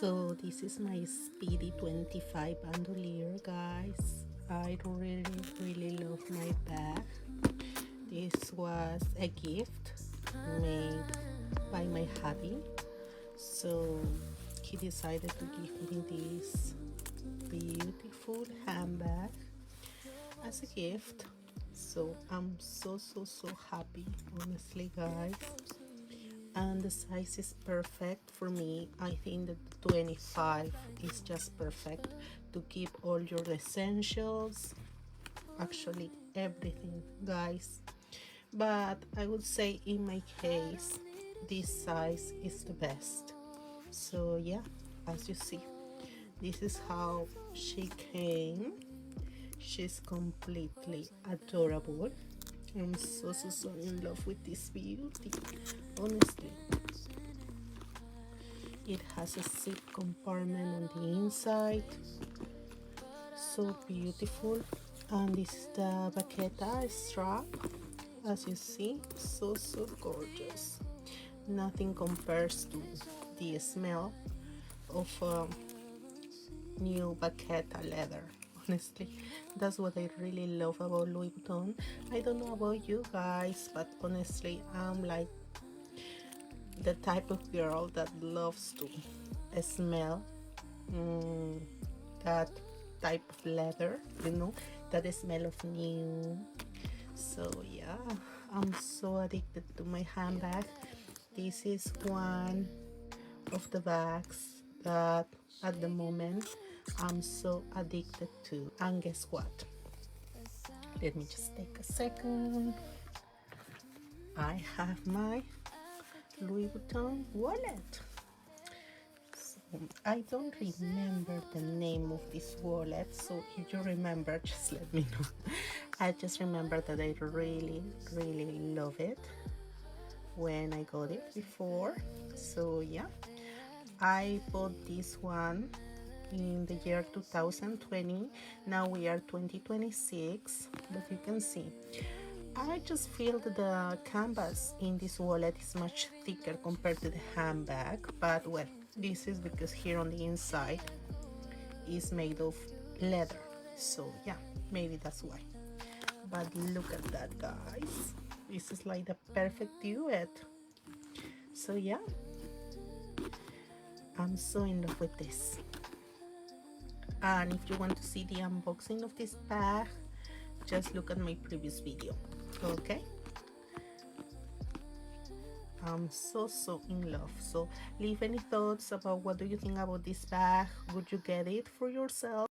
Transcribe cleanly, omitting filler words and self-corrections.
So this is my Speedy 25 bandoulière, guys. I really love my bag. This was a gift made by my hubby, so he decided to give me this beautiful handbag as a gift. So I'm so happy, honestly, guys. And the size is perfect for me. I think that 25 is just perfect to keep all your essentials, actually everything, guys. But I would say in my case this size is the best. So yeah, as you see, this is how she came. She's completely adorable. I'm so in love with this beauty, honestly. It has a zip compartment on the inside, so beautiful. And this is the baqueta strap, as you see, so gorgeous. Nothing compares to the smell of new baqueta leather. Honestly, that's what I really love about Louis Vuitton. I don't know about you guys, but honestly, I'm like the type of girl that loves to smell that type of leather, that smell of new. So yeah, I'm so addicted to my handbag. This is one of the bags that at the moment I'm so addicted to. And guess what? Let me just take a second. I have my Louis Vuitton wallet. So I don't remember the name of this wallet, so if you remember, just let me know. I just remember that I really love it when I got it before. So yeah, I bought this one in the year 2020. Now we are 2026, but you can see I just feel that the canvas in this wallet is much thicker compared to the handbag, but well, this is because here on the inside is made of leather, so yeah, maybe that's why. But look at that, guys. This is like the perfect duet. So yeah, I'm so in love with this. And if you want to see the unboxing of this bag, just look at my previous video, okay? I'm so in love. So leave any thoughts about what do you think about this bag. Would you get it for yourself?